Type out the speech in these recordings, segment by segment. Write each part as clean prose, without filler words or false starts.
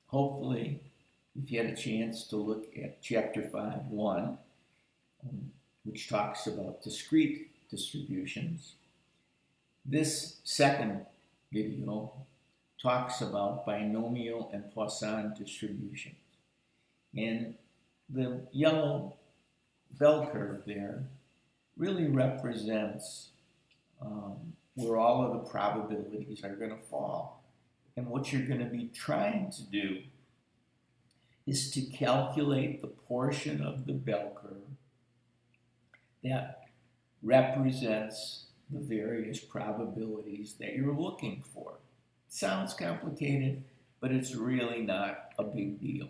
hopefully, if you had a chance to look at Chapter 5.1, which talks about discrete distributions, this second video talks about binomial and Poisson distributions. And the yellow bell curve there really represents where all of the probabilities are going to fall. And what you're going to be trying to do is to calculate the portion of the bell curve that represents the various probabilities that you're looking for. It sounds complicated, but it's really not a big deal.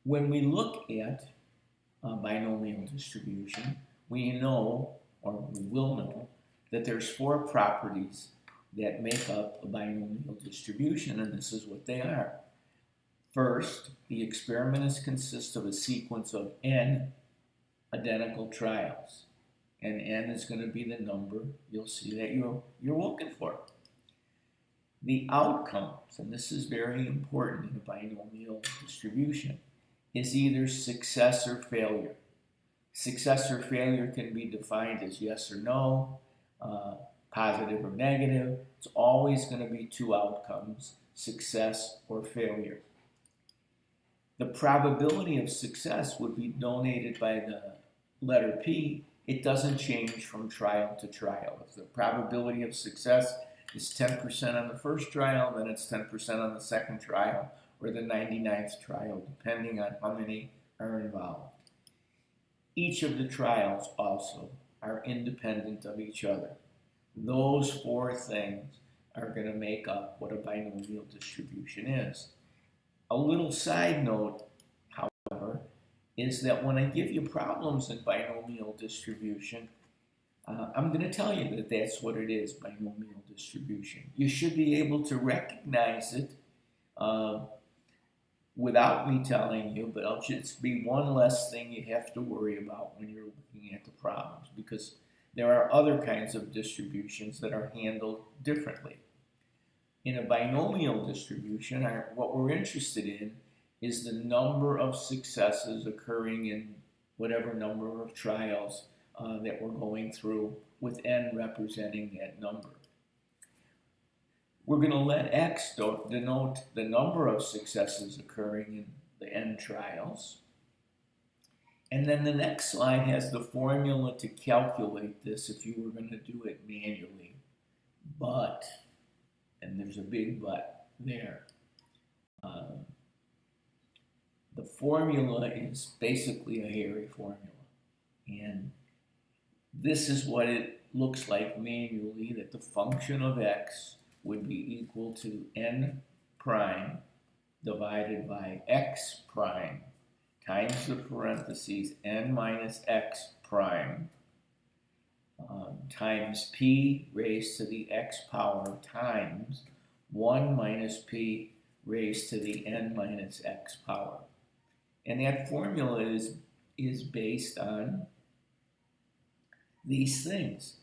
When we look at a binomial distribution, we know, or we will know, that there's 4 properties that make up a binomial distribution, and this is what they are. First, the experiment is consists of a sequence of n identical trials, and n is going to be the number you'll see that you're looking for. The outcomes, and this is very important in a binomial distribution, is either success or failure. Success or failure can be defined as yes or no, positive or negative. It's always going to be 2 outcomes, success or failure. The probability of success would be denoted by the letter P. It doesn't change from trial to trial. If the probability of success is 10% on the first trial, then it's 10% on the second trial, or the 99th trial, depending on how many are involved. Each of the trials also are independent of each other. Those 4 things are going to make up what a binomial distribution is. A little side note, however, is that when I give you problems in binomial distribution, I'm going to tell you that that's what it is, binomial distribution. You should be able to recognize it without me telling you, but it'll just be one less thing you have to worry about when you're looking at the problems, because there are other kinds of distributions that are handled differently. In a binomial distribution, what we're interested in is the number of successes occurring in whatever number of trials that we're going through, with n representing that number. We're going to let x denote the number of successes occurring in the n trials. And then the next slide has the formula to calculate this if you were going to do it manually. But, and there's a big but there, the formula is basically a hairy formula. And this is what it looks like manually, that the function of x would be equal to n prime divided by x prime times the parentheses n minus x prime times p raised to the x power times 1 minus p raised to the n minus x power. And that formula is based on these things.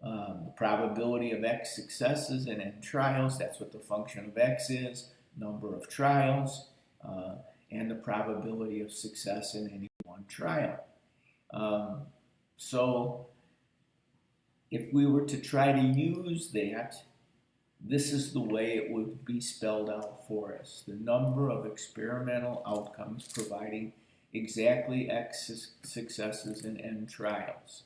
The probability of x successes in n trials, that's what the function of x is, number of trials, and the probability of success in any one trial. So if we were to try to use that, this is the way it would be spelled out for us. The number of experimental outcomes providing exactly x successes in n trials,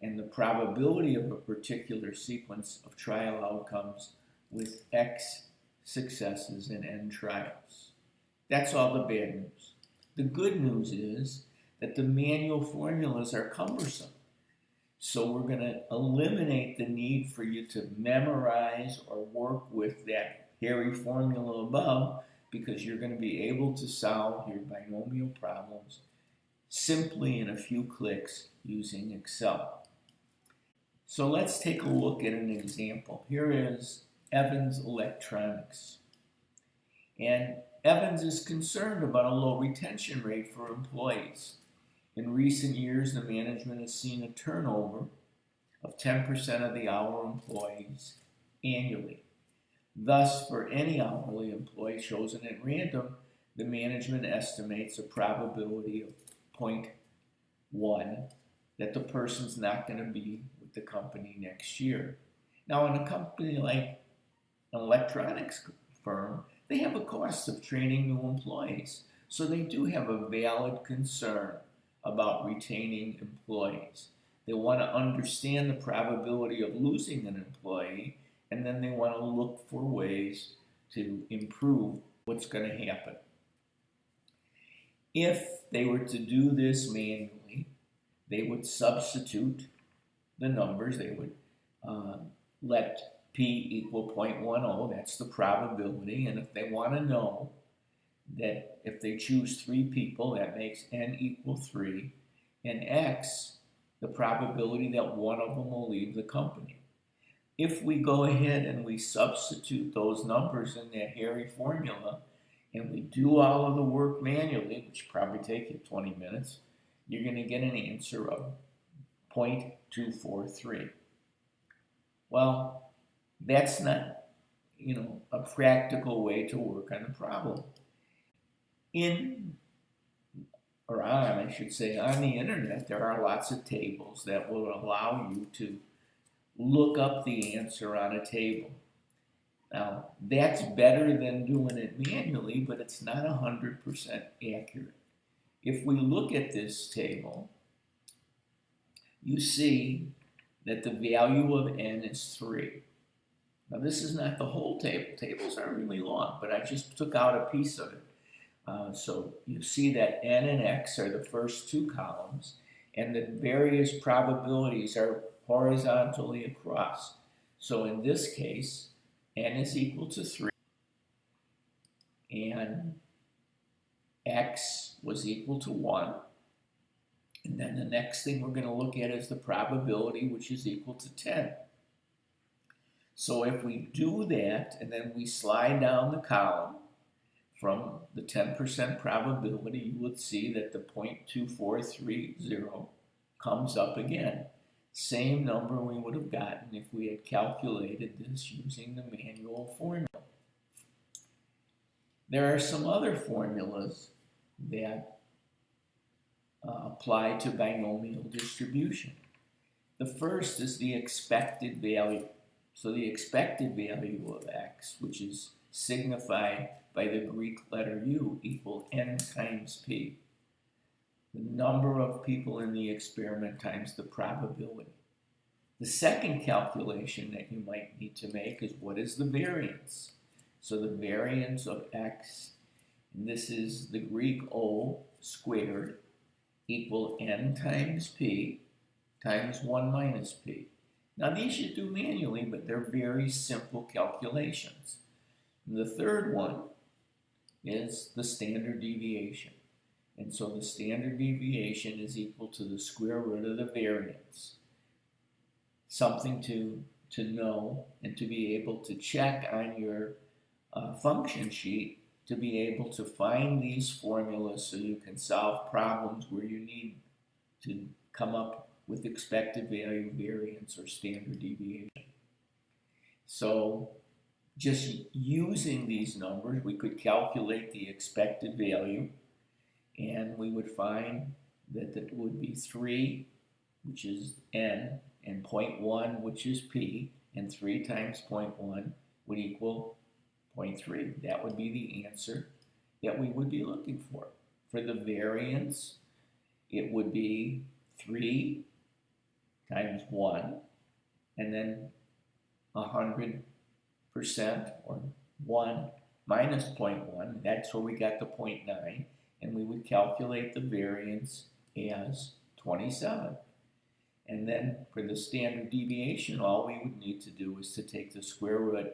and the probability of a particular sequence of trial outcomes with x successes in n trials. That's all the bad news. The good news is that the manual formulas are cumbersome. So we're going to eliminate the need for you to memorize or work with that hairy formula above, because you're going to be able to solve your binomial problems simply in a few clicks using Excel. So let's take a look at an example. Here is Evans Electronics. And Evans is concerned about a low retention rate for employees. In recent years, the management has seen a turnover of 10% of the hour employees annually. Thus, for any hourly employee chosen at random, the management estimates a probability of 0.1 that the person's not going to be with the company next year. Now, in a company like an electronics firm, they have a cost of training new employees. So they do have a valid concern about retaining employees. They want to understand the probability of losing an employee, and then they want to look for ways to improve what's going to happen. If they were to do this manually, they would substitute the numbers. They would let P equal 0.10, that's the probability, and if they want to know that if they choose 3 people, that makes N equal 3, and X, the probability that one of them will leave the company. If we go ahead and we substitute those numbers in that hairy formula, and we do all of the work manually, which probably take you 20 minutes, you're going to get an answer of 0.243. Well, that's not, a practical way to work on the problem. On the internet, there are lots of tables that will allow you to look up the answer on a table. Now, that's better than doing it manually, but it's not 100% accurate. If we look at this table, you see that the value of N is 3. Now, this is not the whole table. Tables are really long, but I just took out a piece of it. So you see that N and X are the first 2 columns, and the various probabilities are horizontally across. So in this case, N is equal to 3, and X was equal to 1. And then the next thing we're going to look at is the probability, which is equal to 10. So if we do that, and then we slide down the column from the 10% probability, you would see that the 0.2430 comes up again. Same number we would have gotten if we had calculated this using the manual formula. There are some other formulas that apply to binomial distribution. The first is the expected value. So the expected value of X, which is signified by the Greek letter U, equal N times P. The number of people in the experiment times the probability. The second calculation that you might need to make is what is the variance? So the variance of X, and this is the Greek O squared, equal N times P times 1 minus P. Now these you do manually, but they're very simple calculations. And the third one is the standard deviation. And so the standard deviation is equal to the square root of the variance. Something to know and to be able to check on your function sheet to be able to find these formulas so you can solve problems where you need to come up with expected value, variance, or standard deviation. So just using these numbers, we could calculate the expected value, and we would find that it would be 3, which is N, and 0.1, which is P, and 3 times 0.1 would equal 0.3. That would be the answer that we would be looking for. For the variance, it would be 3 times 1, and then 100%, or 1 minus 0.1. That's where we got the 0.9, and we would calculate the variance as 27. And then for the standard deviation, all we would need to do is to take the square root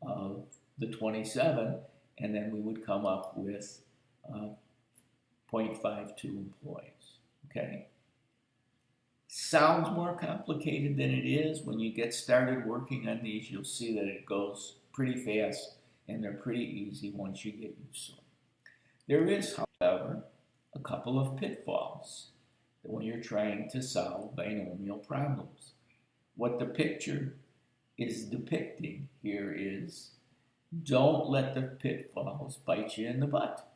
of the 27, and then we would come up with 0.52 employees. Okay? Sounds more complicated than it is. When you get started working on these, you'll see that it goes pretty fast, and they're pretty easy once you get used to them. There is, however, a couple of pitfalls when you're trying to solve binomial problems. What the picture is depicting here is Don't let the pitfalls bite you in the butt.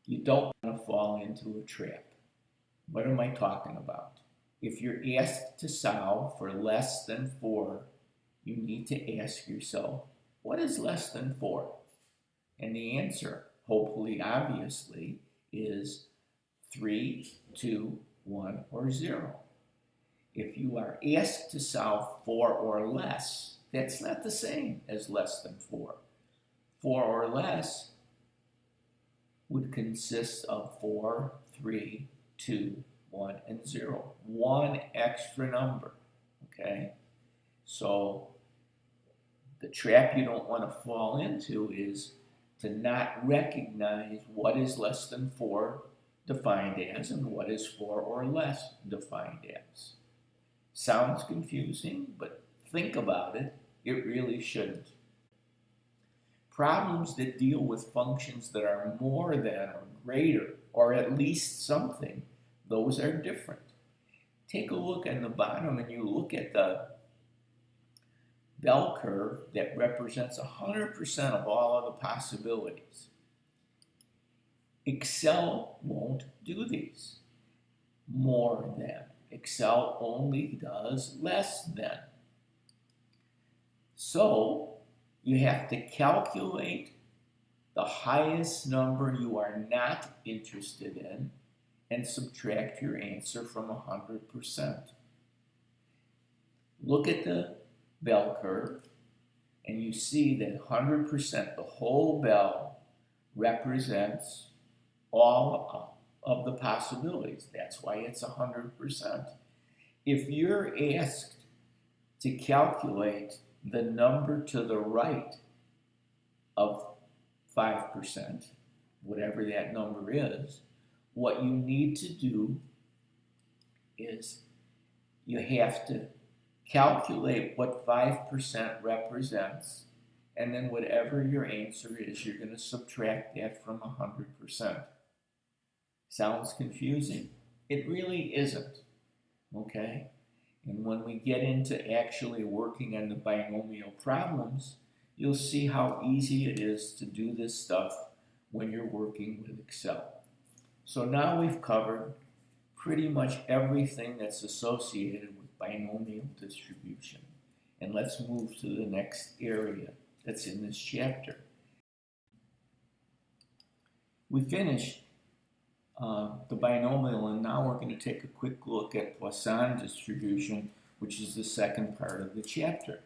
You don't want to fall into a trap. What am I talking about? If you're asked to solve for less than 4, you need to ask yourself, what is less than 4? And the answer, hopefully, obviously, is 3, 2, 1, or 0. If you are asked to solve 4 or less, that's not the same as less than 4. 4 or less would consist of 4, 3, 2, 1, and 0. One extra number, okay? So the trap you don't want to fall into is to not recognize what is less than 4 defined as and what is 4 or less defined as. Sounds confusing, but think about it. It really shouldn't. Problems that deal with functions that are more than or greater or at least something, those are different. Take a look at the bottom and you look at the bell curve that represents 100% of all of the possibilities. Excel won't do these. More than. Excel only does less than. So you have to calculate the highest number you are not interested in and subtract your answer from 100%. Look at the bell curve and you see that 100%, the whole bell, represents all of the possibilities. That's why it's 100%. If you're asked to calculate the number to the right of 5%, whatever that number is, what you need to do is you have to calculate what 5% represents, and then whatever your answer is, you're going to subtract that from 100%. Sounds confusing? It really isn't, okay? And when we get into actually working on the binomial problems, you'll see how easy it is to do this stuff when you're working with Excel. So now we've covered pretty much everything that's associated with binomial distribution. And let's move to the next area that's in this chapter. We finished the binomial, and now we're going to take a quick look at Poisson distribution, which is the second part of the chapter.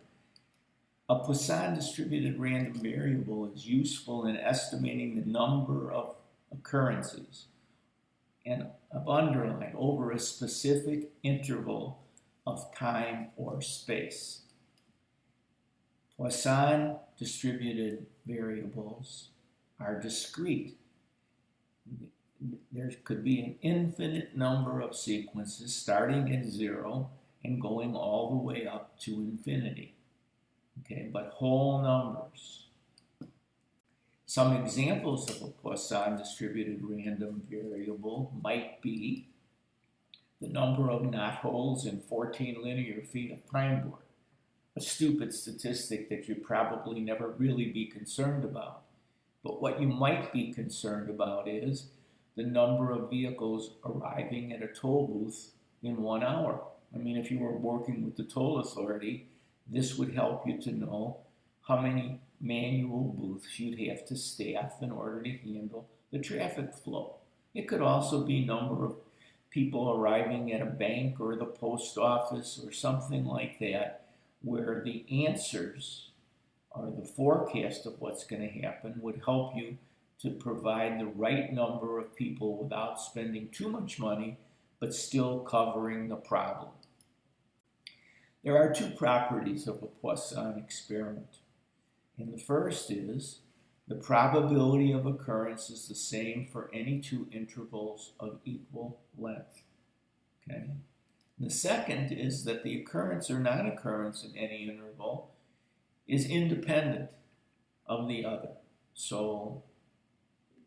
A Poisson distributed random variable is useful in estimating the number of occurrences, and I've underlined, over a specific interval of time or space. Poisson distributed variables are discrete. There could be an infinite number of sequences starting at 0 and going all the way up to infinity. Okay, but whole numbers. Some examples of a Poisson distributed random variable might be the number of knotholes in 14 linear feet of pine board. A stupid statistic that you'd probably never really be concerned about. But what you might be concerned about is the number of vehicles arriving at a toll booth in 1 hour. I mean, if you were working with the toll authority, this would help you to know how many manual booths you'd have to staff in order to handle the traffic flow. It could also be number of people arriving at a bank or the post office or something like that, where the answers or the forecast of what's going to happen would help you to provide the right number of people without spending too much money, but still covering the problem. There are two properties of a Poisson experiment. And the first is the probability of occurrence is the same for any two intervals of equal length. Okay? And the second is that the occurrence or non-occurrence in any interval is independent of the other. So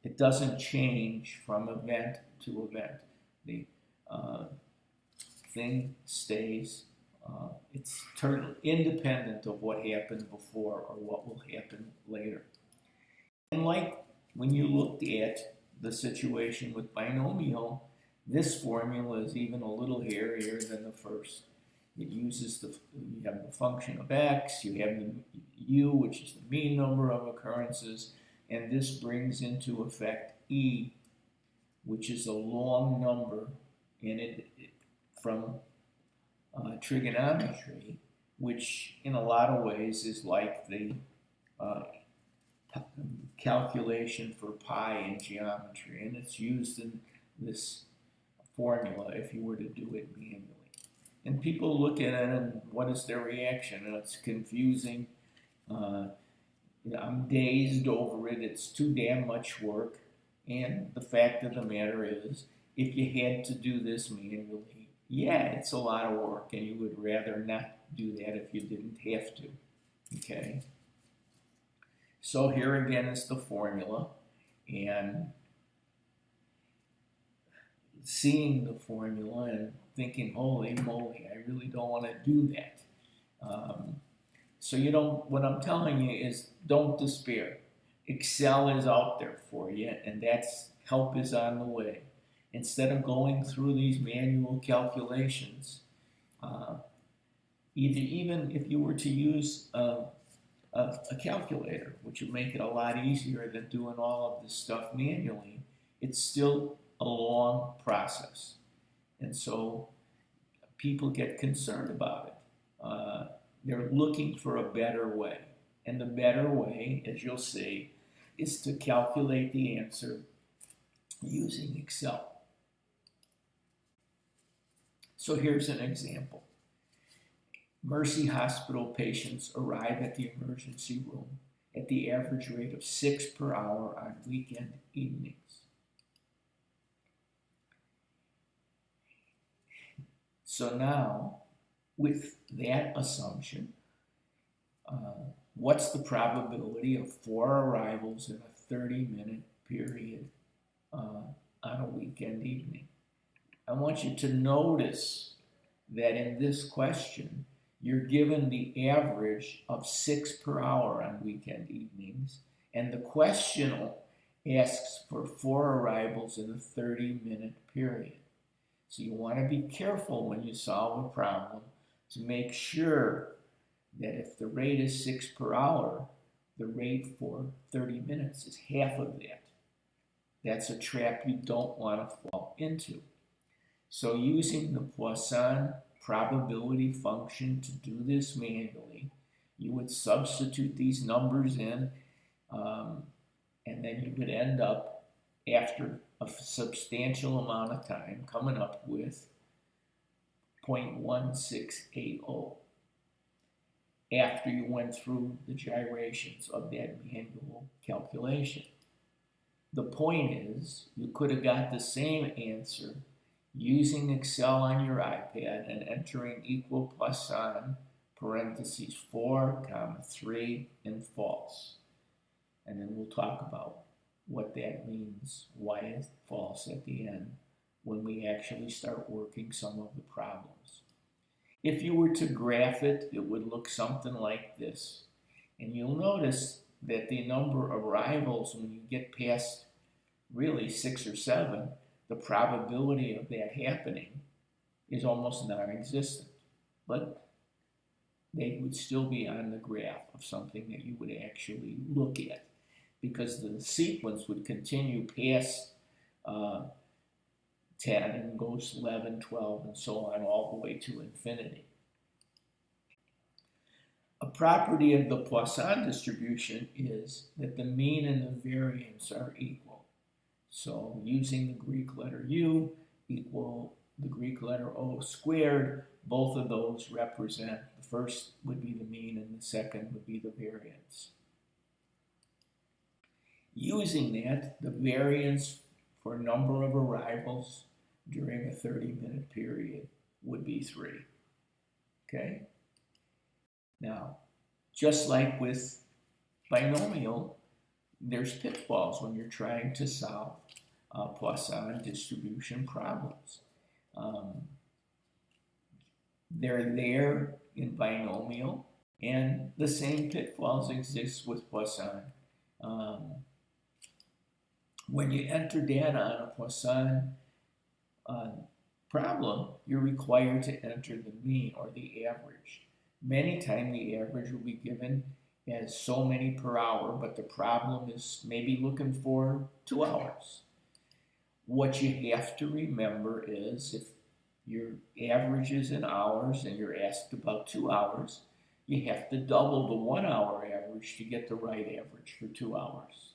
it doesn't change from event to event. The thing stays it's totally independent of what happened before or what will happen later. And like when you looked at the situation with binomial, this formula is even a little hairier than the first. It uses you have the function of x, you have the u, which is the mean number of occurrences, and this brings into effect e, which is a long number, and from trigonometry, which in a lot of ways is like the calculation for pi in geometry, and it's used in this formula if you were to do it manually. And people look at it and what is their reaction? And it's confusing. I'm dazed over it. It's too damn much work. And the fact of the matter is, if you had to do this manually, yeah, it's a lot of work, and you would rather not do that if you didn't have to. Okay? So here again is the formula, and seeing the formula and thinking, holy moly, I really don't want to do that. So what I'm telling you is don't despair. Excel is out there for you, and help is on the way. Instead of going through these manual calculations, even if you were to use a calculator, which would make it a lot easier than doing all of this stuff manually, it's still a long process. And so people get concerned about it. They're looking for a better way. And the better way, as you'll see, is to calculate the answer using Excel. So here's an example. Mercy Hospital patients arrive at the emergency room at the average rate of 6 per hour on weekend evenings. So now, with that assumption, what's the probability of 4 arrivals in a 30-minute period on a weekend evening? I want you to notice that in this question, you're given the average of 6 per hour on weekend evenings, and the question asks for 4 arrivals in a 30-minute period. So you want to be careful when you solve a problem to make sure that if the rate is 6 per hour, the rate for 30 minutes is half of that. That's a trap you don't want to fall into. So using the Poisson probability function to do this manually, you would substitute these numbers in, and then you would end up, after a substantial amount of time, coming up with 0.1680 after you went through the gyrations of that manual calculation. The point is, you could have got the same answer using Excel on your iPad and entering equal Poisson, parentheses 4, 3, and false. And then we'll talk about what that means, why it's false at the end, when we actually start working some of the problems. If you were to graph it, it would look something like this. And you'll notice that the number of arrivals, when you get past really 6 or 7, the probability of that happening is almost non-existent. But they would still be on the graph of something that you would actually look at, because the sequence would continue past 10 and goes 11, 12, and so on, all the way to infinity. A property of the Poisson distribution is that the mean and the variance are equal. So using the Greek letter U equal the Greek letter O squared, both of those represent, the first would be the mean and the second would be the variance. Using that, the variance for number of arrivals during a 30-minute period would be 3. Okay? Now, just like with binomial, there's pitfalls when you're trying to solve Poisson distribution problems. They're there in binomial, and the same pitfalls exist with Poisson. When you enter data on a Poisson problem, you're required to enter the mean or the average. Many times the average will be given as so many per hour, but the problem is maybe looking for 2 hours. What you have to remember is if your average is in hours and you're asked about 2 hours, you have to double the 1 hour average to get the right average for 2 hours.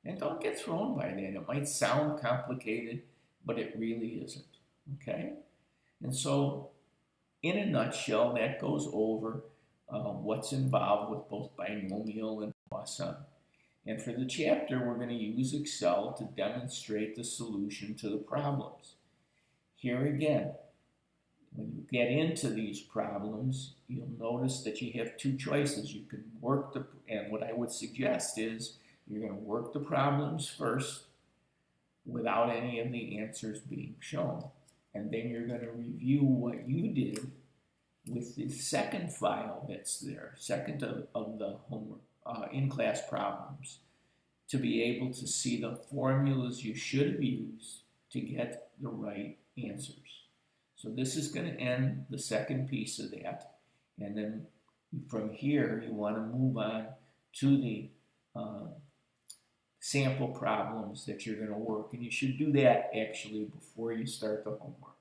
And don't get thrown by that. It might sound complicated, but it really isn't. Okay? And so, in a nutshell, that goes over what's involved with both binomial and Poisson. And for the chapter, we're going to use Excel to demonstrate the solution to the problems. Here again, when you get into these problems, you'll notice that you have two choices. You can work and what I would suggest is you're going to work the problems first without any of the answers being shown. And then you're going to review what you did with the second file that's there, second of the homework, in-class problems, to be able to see the formulas you should have used to get the right answers. So this is going to end the second piece of that. And then from here, you want to move on to the sample problems that you're going to work. And you should do that actually before you start the homework.